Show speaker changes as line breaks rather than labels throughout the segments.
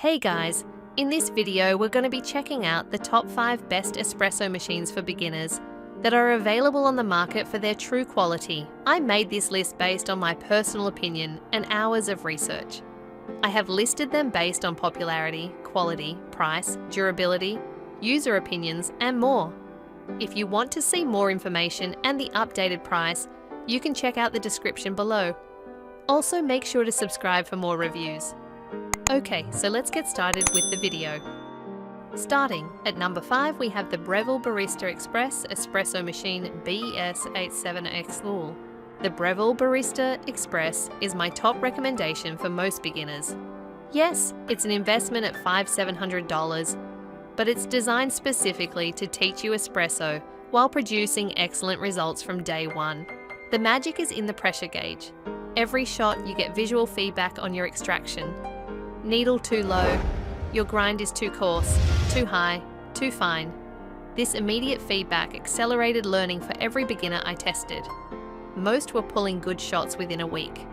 Hey guys, in this video we're going to be checking out the top 5 best espresso machines for beginners that are available on the market for their true quality. I made this list based on my personal opinion and hours of research. I have listed them based on popularity, quality, price, durability, user opinions, and more. If you want to see more information and the updated price, you can check out the description below. Also, make sure to subscribe for more reviews. Okay, so let's get started with the video. Starting at number 5, we have the Breville Barista Express Espresso Machine BS87X. The Breville Barista Express is my top recommendation for most beginners. Yes, it's an investment at $500-700, but it's designed specifically to teach you espresso while producing excellent results from day one. The magic is in the pressure gauge. Every shot you get visual feedback on your extraction. Needle too low, your grind is too coarse, too high, too fine. This immediate feedback accelerated learning for every beginner I tested. Most were pulling good shots within a week.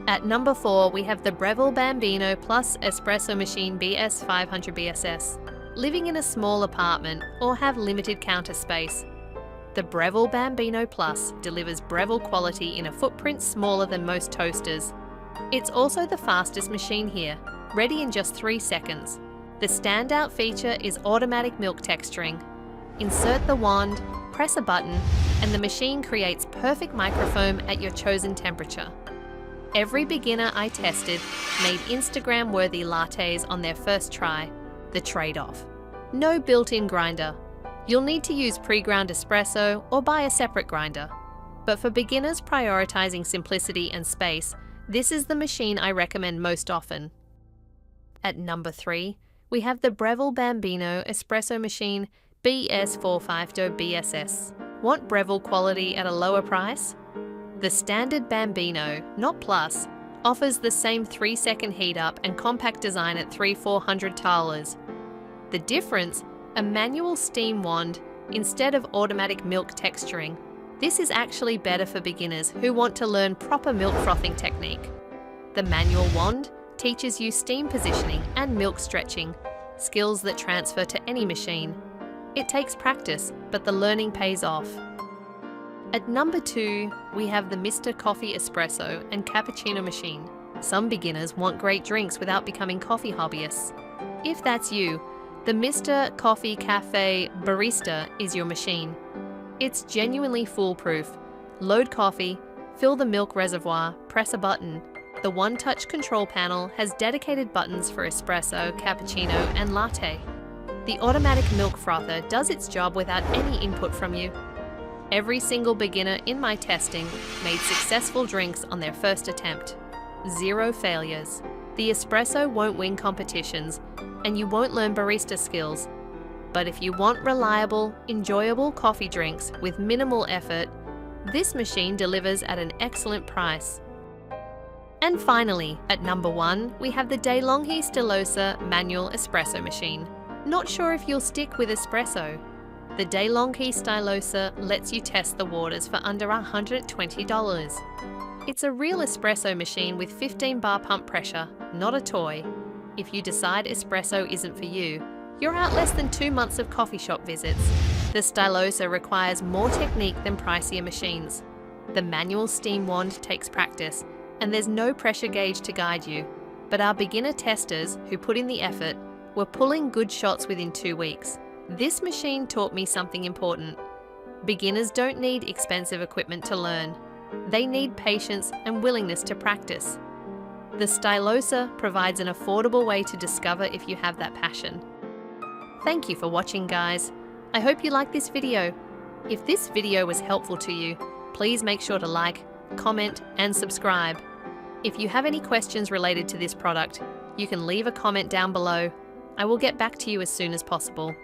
At number 4, we have the Breville Bambino Plus Espresso Machine BS500BSS. Living in a small apartment or have limited counter space, the Breville Bambino Plus delivers Breville quality in a footprint smaller than most toasters. It's also the fastest machine here, ready in just 3 seconds. The standout feature is automatic milk texturing. Insert the wand, press a button, and the machine creates perfect microfoam at your chosen temperature. Every beginner I tested made Instagram-worthy lattes on their first try. The trade-off: no built-in grinder. You'll need to use pre-ground espresso or buy a separate grinder. But for beginners prioritizing simplicity and space, this is the machine I recommend most often. At number 3, we have the Breville Bambino Espresso Machine BS450BSS. Want Breville quality at a lower price? The standard Bambino, not Plus, offers the same 3-second heat up and compact design at $300-400. The difference? A manual steam wand instead of automatic milk texturing. This is actually better for beginners who want to learn proper milk frothing technique. The manual wand teaches you steam positioning and milk stretching, skills that transfer to any machine. It takes practice, but the learning pays off. At number 2, we have the Mr. Coffee Espresso and Cappuccino machine. Some beginners want great drinks without becoming coffee hobbyists. If that's you, the Mr. Coffee Cafe Barista is your machine. It's genuinely foolproof. Load coffee, fill the milk reservoir, press a button. The one-touch control panel has dedicated buttons for espresso, cappuccino, and latte. The automatic milk frother does its job without any input from you. Every single beginner in my testing made successful drinks on their first attempt. 0 failures. The espresso won't win competitions, and you won't learn barista skills. But if you want reliable, enjoyable coffee drinks with minimal effort, this machine delivers at an excellent price. And finally, at number 1, we have the DeLonghi Stilosa Manual Espresso Machine. Not sure if you'll stick with espresso? The DeLonghi Stilosa lets you test the waters for under $120. It's a real espresso machine with 15-bar pump pressure, not a toy. If you decide espresso isn't for you, you're out less than 2 months of coffee shop visits. The Stilosa requires more technique than pricier machines. The manual steam wand takes practice, and there's no pressure gauge to guide you. But our beginner testers who put in the effort were pulling good shots within 2 weeks. This machine taught me something important. Beginners don't need expensive equipment to learn. They need patience and willingness to practice. The Stilosa provides an affordable way to discover if you have that passion. Thank you for watching, guys. I hope you liked this video. If this video was helpful to you, please make sure to like, comment, and subscribe. If you have any questions related to this product, you can leave a comment down below. I will get back to you as soon as possible.